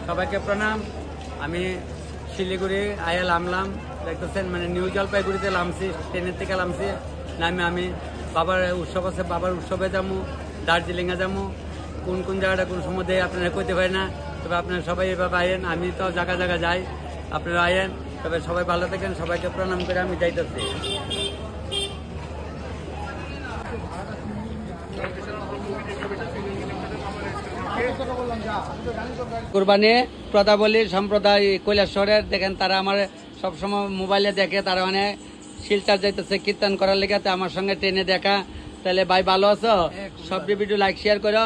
সবাইকে প্রণাম। আমি শিলিগুড়ি আয়া নামলাম, দেখতেছেন মানে নিউ জলপাইগুড়িতে নামছি, ট্রেনের থেকে নামছি। নামে আমি বাবার উৎসব আছে, বাবার উৎসবে যাবো, দার্জিলিংয়ে যাবো। কোন কোন জায়গাটা কোন সময় দেয় আপনারা কইতে পারি না, তবে আপনারা সবাই এভাবে আয়েন। আমি তো জায়গা জায়গা যাই, আপনারা আয়েন। তবে সবাই ভালো থাকেন, সবাইকে প্রণাম করে আমি যাইতেছি। কুরবানি প্রদাবলী সম্প্রদায় কৈলাসহরের দেখেন, তারা আমার সবসময় মোবাইলে দেখে, তারা মানে শিলচর যাইতেছে কীর্তন করার লেগে। আমার সঙ্গে ট্রেনে দেখা। তাহলে ভাই ভালো আছো? সব ভিডিও লাইক শেয়ার করো।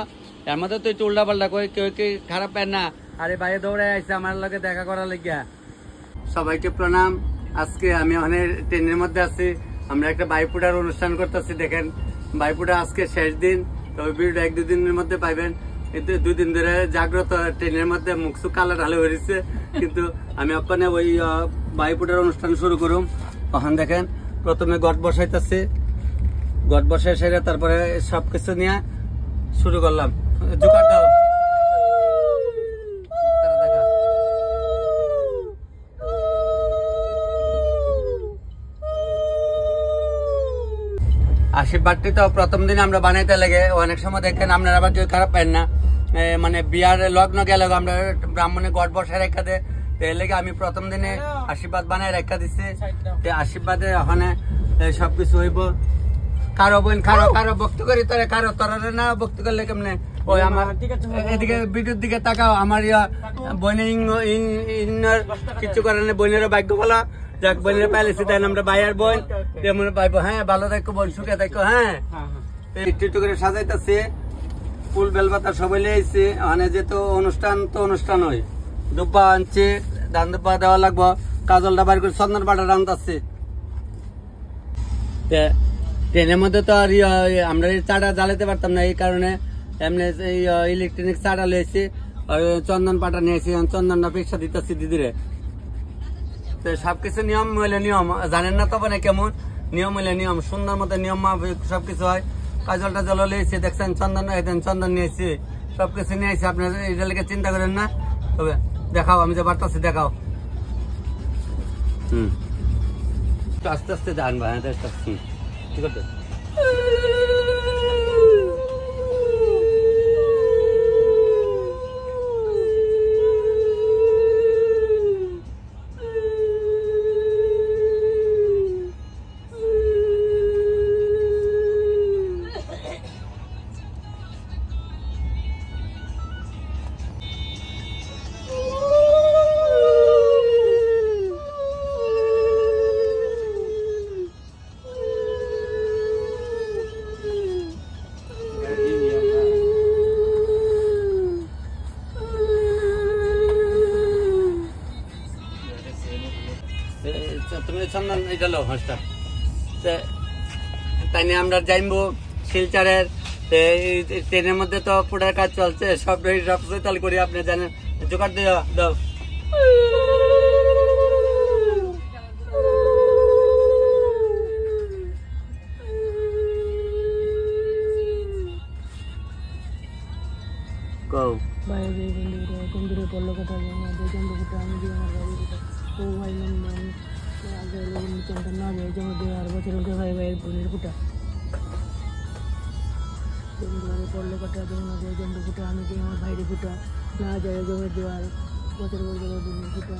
এর মধ্যে তুই উল্টা পাল্টা কই, কেউ কি খারাপ পায় না। আরে ভাই দৌড়ে আইসে আমার লগে দেখা করার লেগে। সবাইকে প্রণাম। আজকে আমি অনেক ট্রেনের মধ্যে আছি, আমরা একটা বাইপুটার অনুষ্ঠান করতেছি। দেখেন বাইপুটা আজকে শেষ দিন, তবে ভিডিওটা 1-2 দিনের মধ্যে পাইবেন। কিন্তু 2 দিন ধরে জাগ্রত ট্রেনের মধ্যে মুখসু কালা ঢালে হয়েছে, কিন্তু আমি ওখানে ওই বাইপুটার অনুষ্ঠান শুরু করুম। ওখানে দেখেন প্রথমে গট বসাইতেছি, গট বসাই সেরে তারপরে সবকিছু নিয়ে শুরু করলাম। জোগাড় দাও। আশীর্বাদটি তো প্রথম দিন আমরা বানাইতে লাগে। অনেক সময় দেখেন আপনারা আবার কেউ খারাপ পান না, মানে বিয়ার লগ্ন গেলে আমরা ব্রাহ্মণে গড় বসায় রেখা দেয়। এর লেগে আমি প্রথম দিনে আশীর্বাদ বানায় রেখা দিচ্ছি। আশীর্বাদে ওখানে সবকিছু হইব। কারো বোন কারো ভক্তি করি, তোরে কারো তরারে না ভক্তি করলে কেমনে। ওই আমার এদিকে ভিডিওর দিকে তাকাও। আমার বোনে কিছু করার নেই, বোনেরও ভাগ্য ভালো। যাক বোনের পাইলেছি, তাই আমরা ভাইয়ার বোন তেমন পাইবো। হ্যাঁ ভালো থাকো বোন, সুখে থাকো। হ্যাঁ একটু একটু করে সাজাইতেছে, ফুল বেলপাতা সবাই লিয়েছে। ওখানে যেহেতু অনুষ্ঠান তো অনুষ্ঠান হয়, দুব্বা আনছে, ধান দুব্বা দেওয়া লাগবো। কাজলটা বাড়ি করে চন্দন পাটা রান্তাচ্ছে। ট্রেনের মধ্যে তো আর আমরা চাটা জ্বালাতে পারতাম না, এই কারণে এমনি ইলেকট্রনিক চাটা লিয়েছি। চন্দন পাটা নিয়েছি, চন্দনটা পেশা দিতেছি দিদিরে। সবকিছু নিয়ম হইলে নিয়ম জানেন না, তবে না কেমন নিয়ম হইলে নিয়ম, সুন্দর মতো নিয়ম সবকিছু হয়। কাজলটা জল লিয়েছি, দেখছেন চন্দন নিয়েছি, সবকিছু নিয়েছি। আপনার এটা লেগে চিন্তা করেন না। তবে দেখাও, আমি যে বার্তাছি দেখাও। আস্তে আস্তে জানবা। হ্যাঁ ঠিক আছে। তুমি চন্দন এটা লো হাঁসটা। তাই নিয়ে আমরা যাইবো শিলচরের। ট্রেনের মধ্যে তো পুরার কাজ চলছে, সব চাল করি, আপনি জানেন। জোগাড় দিয়ে দাও। কও বাইরে বন্ধুরে পড়লো কথা, আমি দিয়ে আমার বাড়ি ও ভাই না যায় জমা দিয়ে 8 বছর ভাই ভাইয়ের বোনের ফুটা পড়লো কাটা জমা দেয় জম্বু ফুটা, আমি দিয়ে আমার ভাইয়ের ফুটা না যায় জমে দেওয়ার বছর বছর বোনের ফুটা।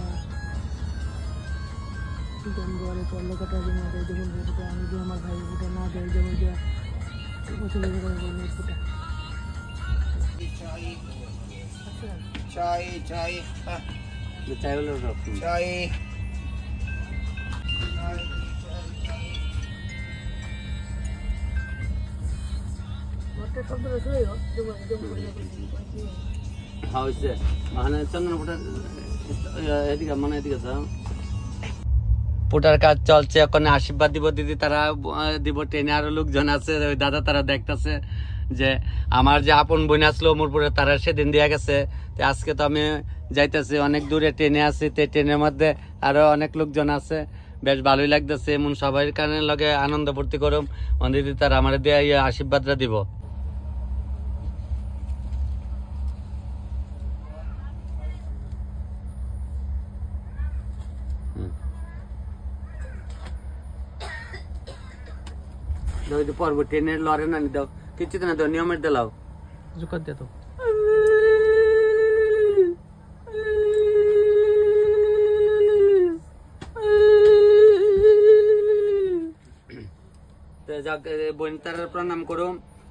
জম্বুয়ারে পড়লো কাটা জমা দেয় জমে ফুটা, আমি দিয়ে আমার ভাইয়ের ফুটা না যায় জমে দেওয়া বছর বছর বোনের ফুটা। চাই চাই চাই হলো চাই। পুটার কাজ চলছে, ওখানে আশীর্বাদ দিব দিদি, তারা দিব। ট্রেনে আরো লোকজন আছে, ওই দাদা তারা দেখতেছে যে আমার যে আপন বোন আসলো মোরপুরে, তারা সেদিন দিয়া গেছে। আজকে তো আমি যাইতেছি অনেক দূরে, ট্রেনে আছি। ট্রেনের মধ্যে আরো অনেক লোকজন আছে, বেশ ভালোই লাগতেছে। এমন সবাই কারণে লগে আনন্দ ফুর্তি করুম। দিদি তারা আমার দিয়ে আশীর্বাদটা দিব। পর্ব ট্রেনের লড়ে না দাও কিছু না দাও নিয়মের দিলাও তো বোন তার প্রণাম করো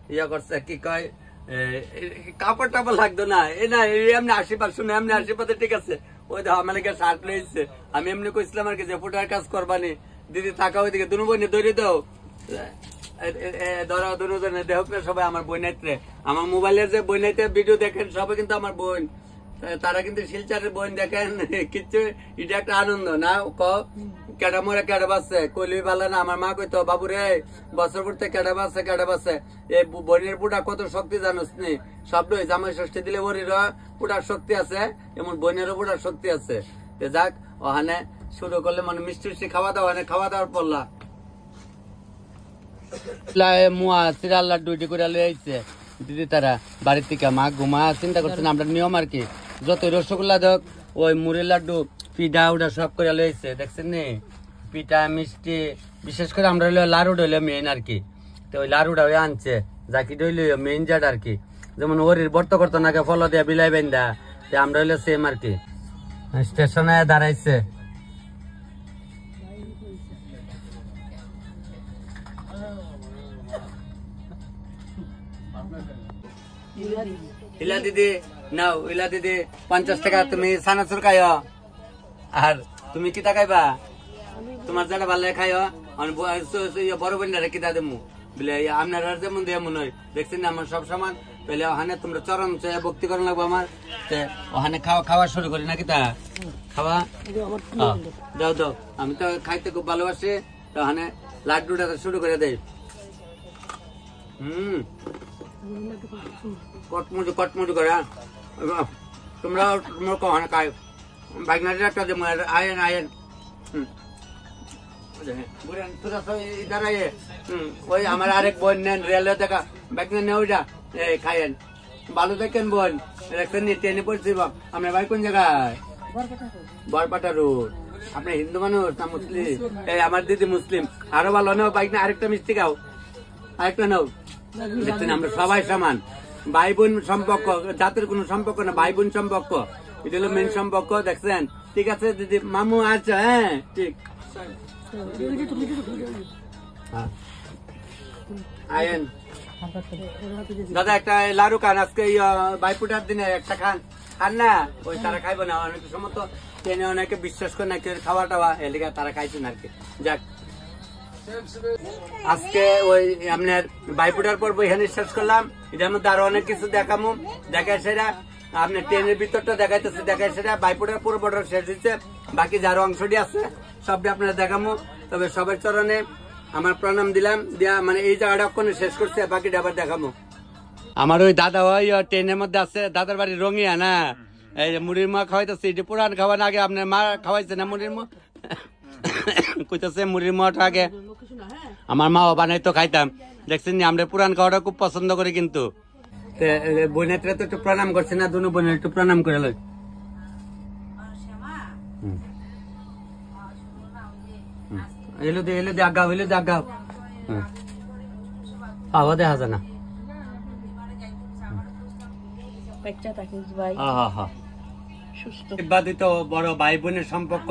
ইয়া করছে কি কয় কাপড় টাপড় লাগতো না এ না এমনি আশীর্বাদ শুনে এমনি আশীর্বাদে ঠিক আছে ওই দেখো আমার লেগে শার্ট লইছে আমি এমনি কইছিলাম আর কি যে ফুটার কাজ করবানি দিদি থাকা ওইদিকে দুনো বোনে দৌড়ে দাও ধরো দুজনে দেহ সবাই আমার বোন নাইতে আমার মোবাইলের যে বোন নাইতে ভিডিও দেখেন সবাই কিন্তু আমার বোন তারা কিন্তু শিলচারের বোন দেখেন কিচ্ছু এটা একটা আনন্দ না কেডা মরে কেডা বাসছে কইলি ভালো না আমার মা কইতো বাবু রে বছর পড়তে কেডা বাসছে এই বোনের পুটা কত শক্তি জানোস নি শব্দ জামাই ষষ্ঠী দিলে বরির পুটার শক্তি আছে এমন বোনেরও পুটার শক্তি আছে যাক ওখানে শুরু করলে মানে মিষ্টি খাওয়া দাওয়ার পড়লা মুয়া সিরাল লাড্ডু করে লইছে দিদি তারা বাড়ির থেকে মা ঘুমা চিন্তা করছেন আমরা নিয়ম আর কি যত রসগোল্লা দেখ ওই মুড়ির লাড্ডু পিঠা উঠা সব করে লইছে দেখছেন নি পিঠা মিষ্টি বিশেষ করে আমরা লাড়ুটা হইলো মেইন আর কি তো ওই লাড়ুটা ওই আনছে জাকি হইলো মেইন জাট আর কি যেমন ওরির বর্ত করতো নাকি ফল দিয়া বিলাই বেন্দা আমরা হইলো সেম আর কি স্টেশনে দাঁড়াইছে ইলা দিদি নাও ইলা দিদি 50 টাকা তুমি সানাসুর খাইও আর তুমি কিতা খাইবা তোমার যেটা ভালো খাইও বড় বোনরা কিতা দেবো বলে আপনারা যেমন দিয়ে মনে হয় দেখছেন আমার সব সমান পেলে ওখানে তোমরা চরম ভক্তি করা লাগবো আমার ওখানে খাওয়া শুরু করি না কিতা খাওয়া দাও দাও আমি তো খাইতে খুব ভালোবাসি তো ওখানে লাড্ডুটা শুরু করে দেয় কটমুজু করে তোমরা কখনো খাই বাইকনারি একটা দেবো আয়েন ওই আমার আরেক বোন নেন রেলওয়ে দেখা বাইকনা নেই ওইটা খাইয়েন ভালো দেখেন বোন ট্রেনে পড়ছি আপনার বাড়ি কোন জায়গায় বরপাটা রোড আপনি হিন্দু মানুষ না মুসলিম এই আমার দিদি মুসলিম আরো ভালো নাও বাইক না আরেকটা মিষ্টি খাও আরেকটা নাও দেখছেন আমরা সবাই সমান ভাই বোন সম্পর্ক জাতের কোন সম্পর্ক না ভাই বোন সম্পর্ক এটা হলো মেন সম্পর্ক দেখছেন ঠিক আছে দিদি মামু আচ্ছা হ্যাঁ ঠিক আয়েন দাদা একটা লাড়ু খান আজকে বাইপুটার দিনে একটা খান না ওই তারা খাইবো না অনেক সময় তো ট্রেনে অনেকে বিশ্বাস করে না খাওয়া টাওয়া এদিকে তারা খাইছেন আর কি যাক আজকে ওই আপনার বাইপুটার পর এখানে শেষ করলাম এটার মধ্যে আরো অনেক কিছু দেখামো দেখায় সেটা আপনার ট্রেনের ভিতরটা দেখাইতেছে দেখায় সেটা বাইপুটার পুরো বর্ডার শেষ হচ্ছে বাকি যার অংশটি আছে সবটি আপনারা দেখামো তবে সবার চরণে আমার প্রণাম দিলাম দিয়া মানে এই জায়গাটা ওখানে শেষ করছে বাকিটা আবার দেখামো আমার ওই দাদা ওই ট্রেনের মধ্যে আছে দাদার বাড়ি রঙিয়া না এই মুড়ির মা খাওয়াইতেছে এটি পুরান খাওয়ার আগে আপনার মা খাওয়াইছে না মুড়ির মা কইতেছে মুড়ির মাটা আগে আমার মাও বানাইতো খাইতাম দেখছেন আমরা পুরান খাওয়াটা খুব পছন্দ করি কিন্তু বোনের তো একটু প্রণাম করছে না দুনো বোনের একটু প্রণাম করে লই এলো দে আগাও আওয়া দেখা যায় না বড় ভাই বোনের সম্পর্ক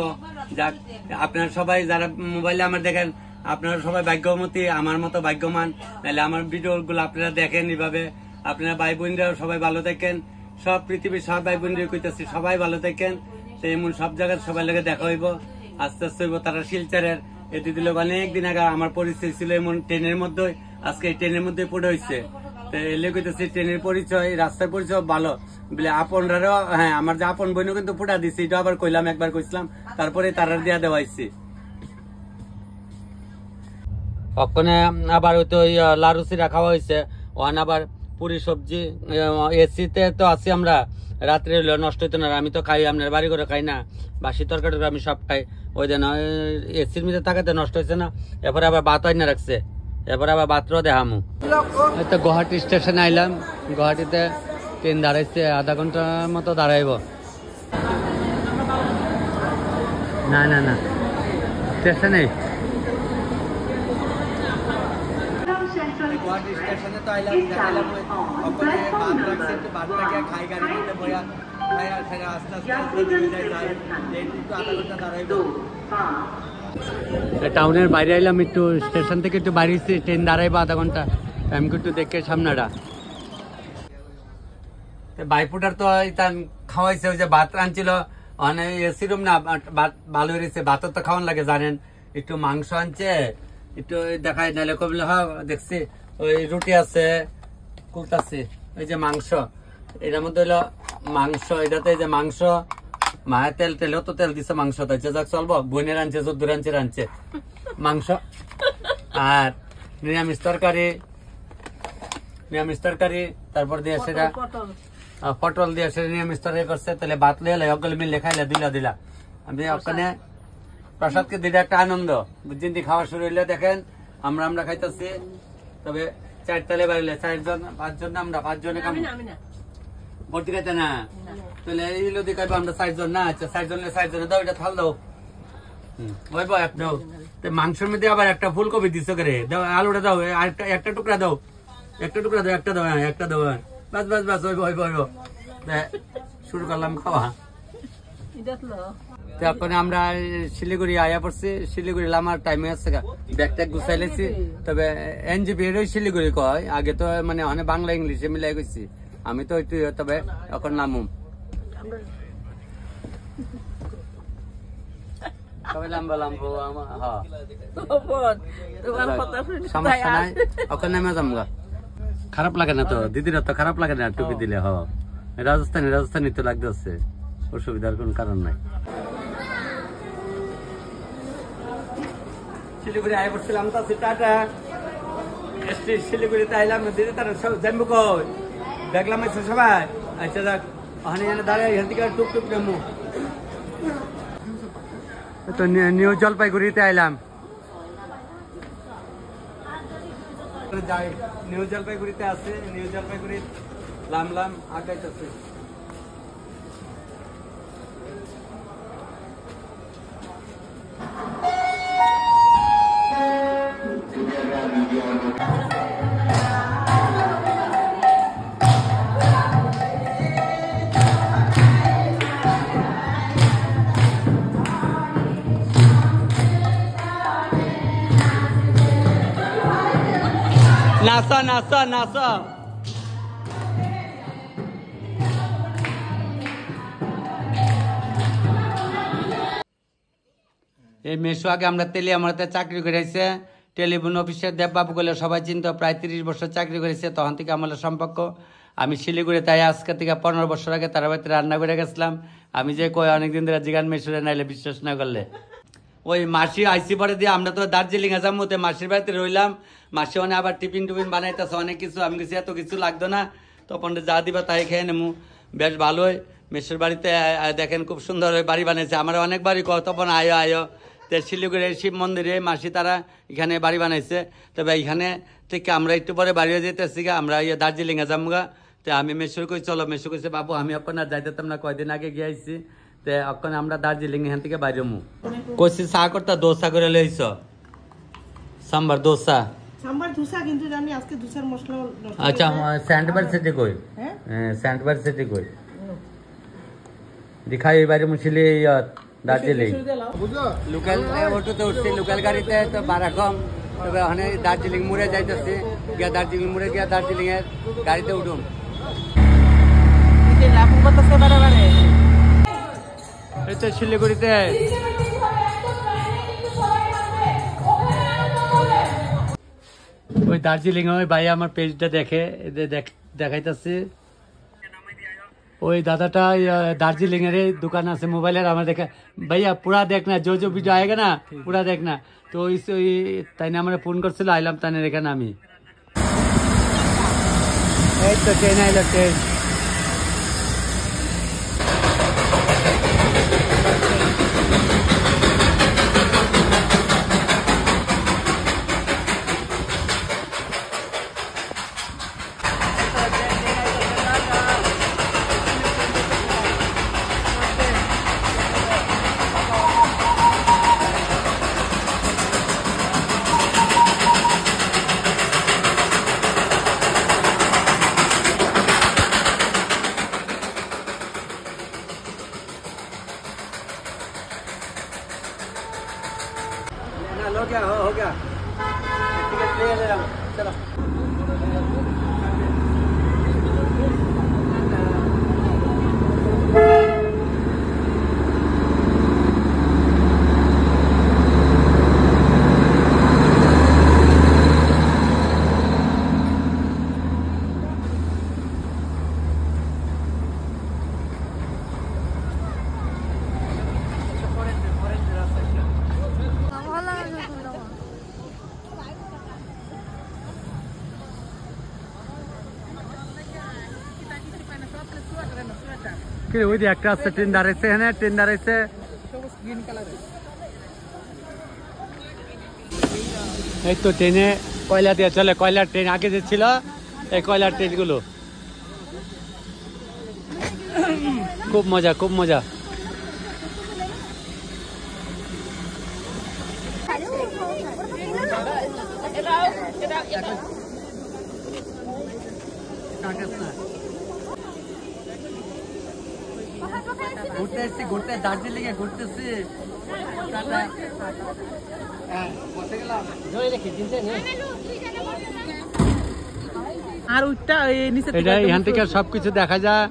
যাক আপনারা সবাই যারা মোবাইলে আমার দেখেন আপনারা সবাই ভাগ্যবতী আমার মতো ভাগ্যমান তাহলে আমার ভিডিও গুলো আপনারা দেখেন এইভাবে আপনারা ভাই বোনরা সবাই ভালো থাকেন সব পৃথিবীর সব ভাই বোনরা কইতেছি সবাই ভালো থাকেন এমন সব জায়গায় সবাই লোকে দেখা হইব আস্তে আস্তে হইব তারা শিলচারের এটি দিল অনেকদিন আগে আমার পরিচয় ছিল এমন ট্রেনের মধ্যে আজকে ট্রেনের মধ্যে পড়ে হয়েছে এলে কইতেছি ট্রেনের পরিচয় রাস্তার পরিচয় ভালো বলে আপনরাও হ্যাঁ আমার যে আপন বোনও কিন্তু ফুটা দিচ্ছে এটা আবার কইলাম একবার কইছিলাম তারপরে তারা দিয়া দেওয়াইছি ওখানে আবার ওই তো লাড়ু চিরা খাওয়া হয়েছে ওখানে আবার পুরি সবজি এসিতে তো আছি আমরা রাত্রে নষ্ট হইতো না আমি তো খাই আপনার বাড়ি করে খাই না বাসি তরকারি আমি সব খাই ওই দিন এসির মধ্যে থাকাতে নষ্ট হয়েছে না এরপরে আবার ভাত হয় না রাখছে এরপরে আবার ভাতও দেখামু তো গুয়াহাটি স্টেশনে আইলাম গুয়াহাটিতে ট্রেন দাঁড়াইছে আধা ঘন্টার মতো দাঁড়াইব না স্টেশনে তো আইলাম দেখাইলাম ওখানে ভাত রাখছে, একটু ভাতটাকে খাই গাড়ির মধ্যে বইয়া খাই আর খাই আস্তে আস্তে যাই একটু আধা ঘন্টা দাঁড়াইব। টাউনের বাইরে আইলাম, একটু স্টেশন থেকে একটু বাইরেছি, ট্রেন দাঁড়াইবো আধা ঘন্টা, আমি একটু দেখে সামনেটা বাইপুটার তো খাওয়াইছে, ওই যে ভাত রাঁধছিল অনেক এসি রুম না, ভাত ভালো হয়েছে, ভাতও তো খাওয়ান লাগে জানেন। একটু মাংস আনছে, একটু দেখাই নাহলে কবলে দেখছি ওই রুটি আছে কুলতাছে, ওই যে মাংস এটার মধ্যে হলো মাংস, এটাতে যে মাংস মায়ের তেল তেলেও তো তেল দিছে মাংস, তো যাক চলবো। বোনের আনছে, যদ্দুর আনছে রানছে মাংস আর নিরামিষ তরকারি, তারপর দিয়ে সেটা পটল দিয়ে সেটা নিরামিষ তরকারি করছে। তাহলে ভাত লিয়ে অগল মিলে খাইলে দিলা আমি ওখানে প্রসাদকে দিলে একটা আনন্দ বুঝছেন। খাওয়া শুরু হইলে দেখেন আমরা খাইতেছি, তবে 4 তলে বাড়িলে 4জন 5জন আমরা 5 জনে ভর্তি খাইতে না, তাহলে এই লদি খাইবো আমরা 4 জন না। আচ্ছা 4 জনে দাও, এটা থাল দাও, বইব এক দাও। মাংসের মধ্যে আবার একটা ফুলকপি দিছো করে দাও, আলুটা দাও, একটা টুকরা দাও, একটা দাও, বাস হইব। শুরু করলাম খাওয়া। এখন আমরা শিলিগুড়ি আয়া পড়ছি, শিলিগুড়ি আমার টাইমে আছে, ব্যাগ ট্যাগ গুছাই লেছি। তবে এনজিপি এর শিলিগুড়ি কয়, আগে তো মানে অনেক বাংলা ইংলিশে মিলাই গেছি আমি তো, তবে এখন নামুম সমস্যা নাই, ওখানে নেমে যামগা। খারাপ লাগে না তো দিদিরা, তো খারাপ লাগে না টুপি দিলে। রাজস্থানি তো লাগতেছে, অসুবিধার কোন কারণ নাই। শিলিগুড়ি আয় করছিলাম তো টাটা শিলিগুড়িতে আইলাম, দিদি তারা সব জানবো কই দেখলাম সবাই। আচ্ছা যাক ওখানে দাঁড়ায় এখান থেকে টুকটুক নেমু। তো নিউ জলপাইগুড়িতে আইলাম, নিউ জলপাইগুড়িতে আছে, নিউ জলপাইগুড়ি লামলাম আগাইতেছে। নাসা এই মেশো আগে আমরা তেলিয়ামুড়াতে চাকরি করেছে, টেলিফোন অফিসের দেববাবু বলে সবাই চিনত, প্রায় 30 বছর চাকরি করেছে, তখন থেকে আমাদের সম্পর্ক। আমি শিলিগুড়ি তাই আজকে থেকে 15 বছর আগে তার বাড়িতে রান্না করে গেছিলাম। আমি যে কই অনেকদিন ধরে জিগান মেশোরে নাইলে বিশ্বাস না করলে। ওই মাসি আইসি পরে দিয়ে আমরা তো দার্জিলিং এ যাবো, মাসির বাড়িতে রইলাম। মাসি মানে আবার টিফিন বানাইতেছে অনেক কিছু, আমি কিছু এত কিছু লাগতো না, তখন যা দিবা তাই খেয়ে নেবো। বেশ ভালোই মেসের বাড়িতে দেখেন খুব সুন্দর বাড়ি বানিয়েছে, আমার অনেক বাড়ি তখন আয়ো তো শিলিগুড়ির শিব মন্দিরে মাসি তারা এখানে বাড়ি বানাইছে। তবে এখানে থেকে আমরা একটু পরে বাড়িও যেতেছি, আমরা দার্জিলিং এ যাবো। তো আমি মেসুর কই চলো, মেসু কইছে বাবু আমি আপনার যাইতেতাম না, কয়দিন আগে গিয়েছি, তো এখন আমরা দার্জিলিং এখান থেকে বাইরে কইছি চা করতে দোসা করে লইছ, সাম্বার দোসা সাম্বার দোসা, কিন্তু জানি আজকে দোসার মশলা। আচ্ছা স্যান্ডবার সিটি কই? হ্যাঁ স্যান্ডবার সিটি কই দিখাই বাইরে মুছিলি দার্জিলিং লোকাল অটোতে উঠছি, লোকাল গাড়িতে তো ভাড়া কম। তবে ওখানে দার্জিলিং মোড়ে যাইতেছি, গিয়া দার্জিলিং মোড়ে গিয়া দার্জিলিং এর গাড়িতে উঠুন। এই তো শিলিগুড়িতে ওই দার্জিলিং ওই ভাই আমার পেজটা দেখে দেখাইতেছি। ওই দাদাটা दार्जिलिंग दुकान আছে মোবাইলের, আমার দেখা ভাইয়া পুরা দেখ না, जो जो वीडियो आएगा ना पूरा देखना। तो इस তাই না আমার ফোন করছিল, আইলাম তানের এখানে আমি। এই তো ট্রেন আইলো, ট্রেন हो गया टिकट ले ले रहा हूँ चलो কি ওই যে একটা আছে ট্রেন দাঁড়াইছে এখানে ট্রেন দাঁড়াইছে এই তো ট্রেনে কয়লা দিয়ে চলে কয়লার ট্রেন আগে যে ছিল এই কয়লার ট্রেনগুলো খুব মজা খুব মজা ঘুরতেছি ঘুরতে দার্জিলিং এ ঘুরতেছি আর ওইটা এই নিচে এটা এখান থেকে সবকিছু দেখা যায়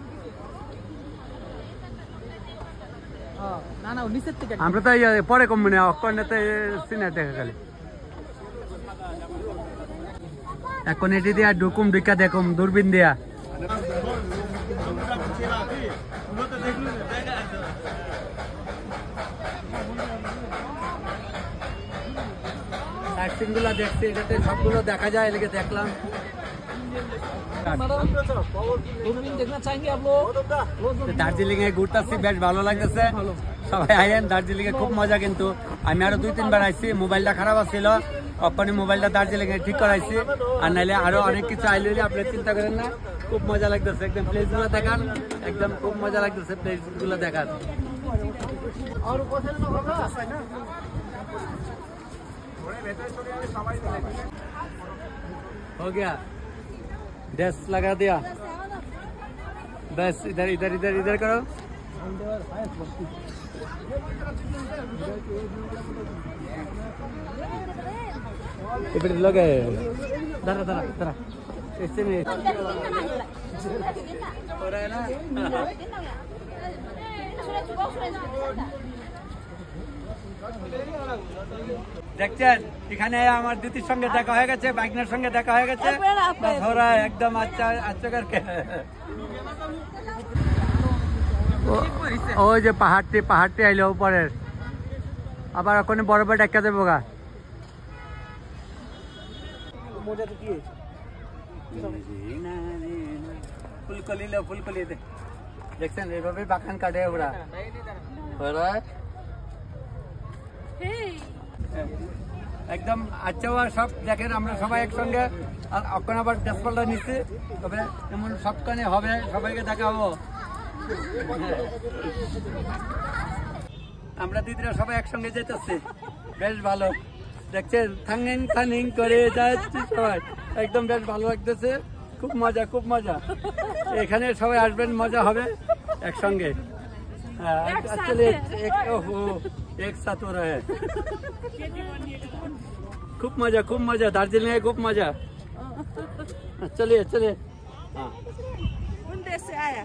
না না নিচের থেকে আমরা তো পরে কম মানে অকর্ণতে সিনে দেখা খালি এখন এটি দিয়া ঢুকুম ঢুকা দেখুম দূরবীন দিয়া সাইটসিন গুলা দেখছি এটাতে সবগুলো দেখা যায় এদিকে দেখলাম দার্জিলিং এ ঘুরতেছি বেশ ভালো লাগতেছে সবাই আইয়েন দার্জিলিং এ খুব মজা কিন্তু আমি আরো 2-3 বার আইছি মোবাইলটা খারাপ ছিল অপনি মোবাইলটা দার্জিলিং এ ঠিক করাইছি আর নাইলে আরো অনেক কিছু আইলে আপনি চিন্তা করেন না খুব মজা লাগতেছে একদম প্লেস গুলো দেখার একদম খুব মজা লাগতেছে প্লেস গুলো দেখার हो गया डेस्क लगा दिया बस इधर इधर इधर इधर करो इधर लगे दरा दरा दरा ऐसे में हो रहा है ना দেখছেন এখানে আমার দিদির সঙ্গে দেখা হয়ে গেছে বাইকনার সঙ্গে দেখা হয়ে গেছে ওরা একদম আচ্ছা আচ্ছা করকে ওই যে পাহাড়টি আইলো উপরের আবার ওখানে বরফে ডাক্কা যাবো গা ফুলকলি লো ফুলকলি দেখছেন এইভাবে বাগান কাটে ওরা ওরা একদম আচ্ছা সব দেখেন আমরা সবাই একসঙ্গে আর এখন আবার ডেসপাল্টা নিচ্ছি তবে এমন সবখানে হবে সবাইকে দেখাবো আমরা দিদিরা সবাই একসঙ্গে যেতেছি বেশ ভালো দেখছেন থাঙ্গিং থানিং করে যাচ্ছি সবাই একদম বেশ ভালো লাগতেছে খুব মজা খুব মজা এখানে সবাই আসবেন মজা হবে একসঙ্গে एक साथ हो रहा है खूब मजा दार्जिलिंग है खूब मजा चलिए चलिए देश से आया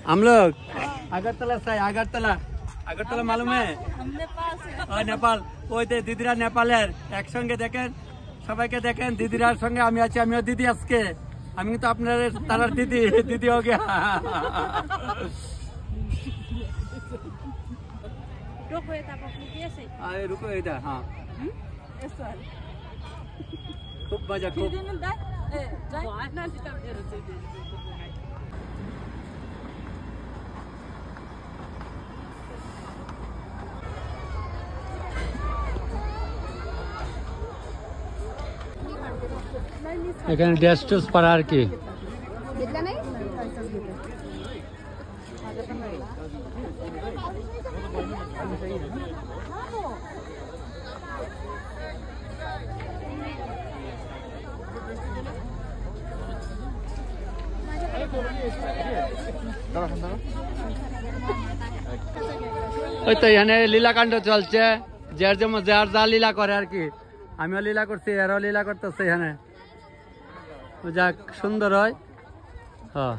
हम लोग अगरतला से अगरतला अगरतला मालूम है नेपाल ওই দিদিরা নেপালের একসঙ্গে দেখেন সবাইকে দেখেন দিদিরার সঙ্গে আমি আছি আমিও দিদি আজকে আমি কিন্তু আপনার তারার দিদি দিদি हो गया रुको इधर हाँ खूब मजा खूब এখানে ড্রেস টুস পরা আর কি ওই তো এখানে লীলাকাণ্ড চলছে যার যেমন যার যা লীলা করে আর কি, আমিও লীলা করছি, এরাও লীলা করতেছে এখানে। যাক সুন্দর হয়। হ্যাঁ,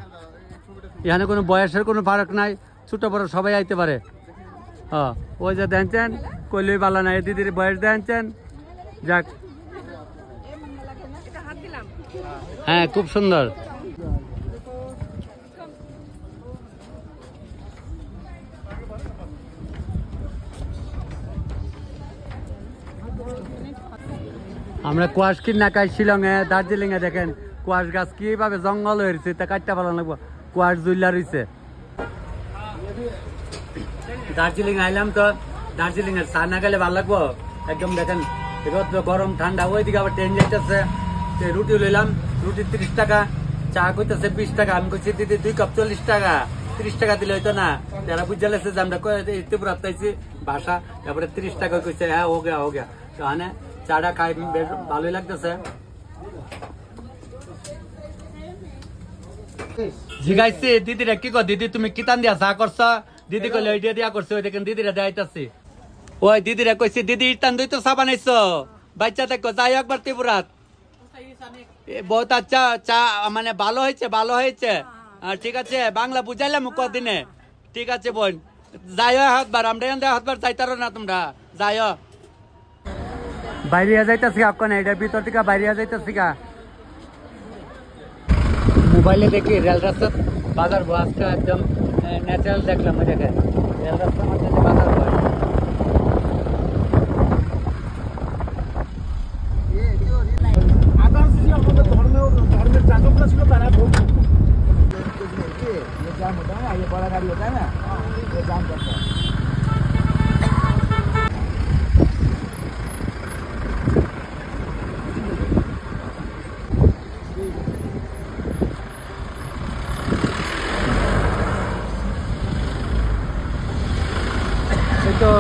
এখানে কোনো বয়সের কোনো ফারাক নাই, ছোট বড় সবাই আইতে পারে। হ্যাঁ, ওই যে দেখছেন কইলই বালা নাই, দিদির বয়স দেখছেন। যাক, হ্যাঁ খুব সুন্দর। আমরা কুয়াশ কিনাকায় শিলংয়ে দার্জিলিং এ দেখেন কুয়াশ গাছ কিভাবে জঙ্গল হয়েছে, তা কাটতে ভালো লাগবো, কুয়াশ জুইলা রয়েছে। দার্জিলিং আইলাম তো, দার্জিলিং এর চা না গেলে ভালো লাগবো একদম। দেখেন রোদ্র গরম ঠান্ডা, ওইদিকে আবার ট্রেন যাইতেছে। রুটি লইলাম, রুটি 30 টাকা, চা কইতেছে 20 টাকা। আমি কইছি দিদি 2 কাপ 40 টাকা, 30 টাকা দিলে হইতো না? যারা বুঝে লাগছে যে আমরা ত্রিপুরা পাইছি ভাষা, তারপরে 30 টাকা কইছে। হ্যাঁ হো গেয়া হো গেয়া। তো মানে চাটা খাই বেশ ভালোই লাগতেছে। জিগাইছি দিদিরা, কি কর দিদি তুমি কিতান দিয়া চা করছ? দিদি কইলে ওই দিয়া করছে, ওই দেখেন দিদিরা দেখাইতাছি। ওই দিদিরা কইছি দিদি ইতান দুই তো চা বানাইছো, বাচ্চা দেখো যাই একবার ত্রিপুরাত। বহুত আচ্ছা চা, মানে ভালো হয়েছে, ভালো হয়েছে। ঠিক আছে, বাংলা বুঝাইলাম কদিনে। ঠিক আছে বোন, যাই হাতবার, আমরা হাতবার যাইতারো না, তোমরা যাই বাইরে যাইতাছি। আপনার এটার ভিতর থেকে বাইরে যাইতাছি গা। মোবাইলে দেখি রেল রাস্তা বাজার আজকে একদম ন্যাচারাল দেখলাম। দেখেন রেল রাস্তার মধ্যে বাজার হয়। ধর্মের জাতকরা ছিল, তারা তো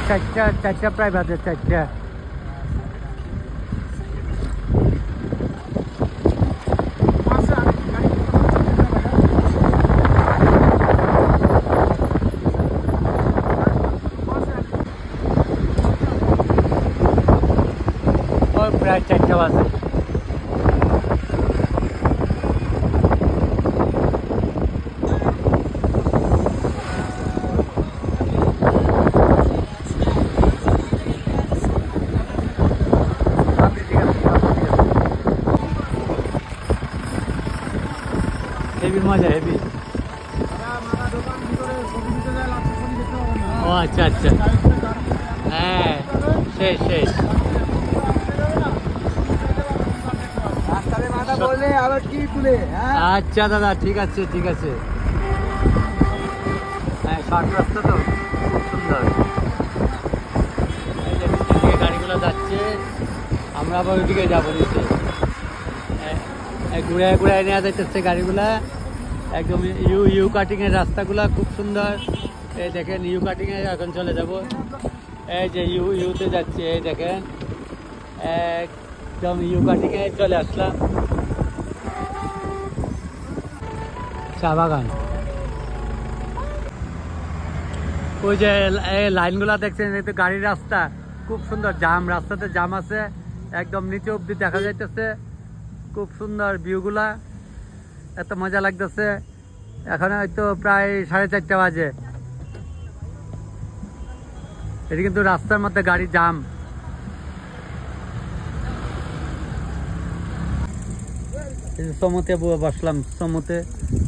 4টা প্রায় বাজে, 4টা। প্রায় 4টা বাজে। হেভি মজা, হেভি। ও আচ্ছা আচ্ছা, হ্যাঁ শেষ শেষ। আচ্ছা দাদা, ঠিক আছে ঠিক আছে। হ্যাঁ শর্ট রাস্তা তো, খুব সুন্দর। গাড়িগুলো যাচ্ছে, আমরা আবার ওইদিকে যাবো নিচে। ঘুরে ঘুরে নেওয়া যাইতেছে গাড়িগুলা। একদম ইউ কাটিং এর রাস্তাগুলা খুব সুন্দর। এই দেখেন ইউ কাটিং এ এখন চলে যাব। এই যে ইউতে যাচ্ছে, এই দেখেন একদম ইউ কাটিং এ চলে আসলাম। চা বাগান, ওই যে লাইনগুলা দেখছেন, এই তো গাড়ির রাস্তা খুব সুন্দর। জাম, রাস্তাতে জাম আছে, একদম নিচে অব্দি দেখা যাইতেছে। খুব সুন্দর ভিউগুলা, এত মজা লাগতেছে। এখন হয়তো প্রায় 4:30 বাজে। এটি কিন্তু রাস্তার মধ্যে গাড়ি জাম। সমুতে বসলাম, সমুতে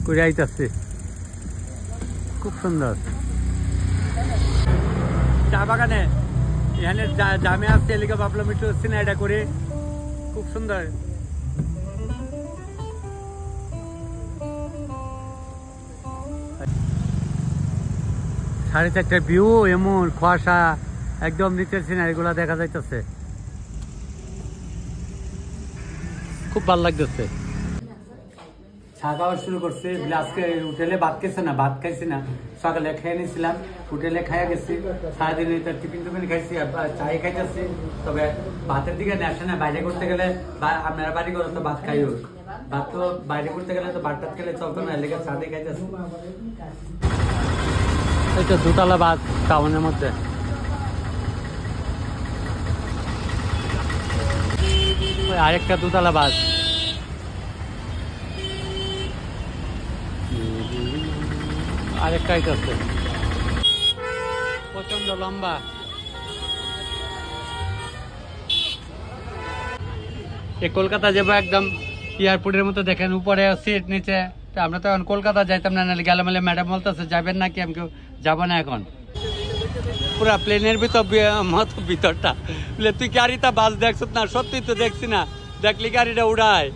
করে আইতাছি, খুব সুন্দর। চা বাগানে এখানে জামে আসছে, এলিকা ভাবলাম একটু সিনাইটা করে, খুব সুন্দর। সাড়ে 4টার ভিউ, এমন কুয়াশা, একদম নিচের সিনারি গুলা দেখা যাইতেছে, খুব ভালো লাগতেছে। চা খাওয়া শুরু করছে। আজকে হোটেলে ভাত খাইছে না, ভাত খাইছি না, সকালে খেয়ে নিয়েছিলাম, হোটেলে খাইয়া গেছি। সারাদিন টিফিন খাইছি, চাই খাইতেছি। তবে ভাতের দিকে আসে না, বাইরে করতে গেলে আপনারা বাড়ি করে তো ভাত খাইও, ভাত তো বাইরে করতে গেলে তো ভাত টাত খেলে চলতো না, লেগে চা দিয়ে খাইতেছি। এই তো 2তলা বাস টাউনের মধ্যে। আরেকটা দুতলা বাস। আরেকটা আছে প্রচন্ড লম্বা। এই কলকাতা যাবো একদম এয়ারপোর্টের মতো, দেখেন উপরে সিট নিচে। তো আমরা তো এখন কলকাতা যাইতাম না, নাহলে গেলে মানে ম্যাডাম বলতেছে যাবেন নাকি, আমি কেউ যাবো না এখন। পুরা প্লেনের ভিতর মতো ভিতরটা, তুই গাড়িটা বাস দেখছ না? সত্যি তো দেখছি না, দেখলি গাড়িটা উড়ায়।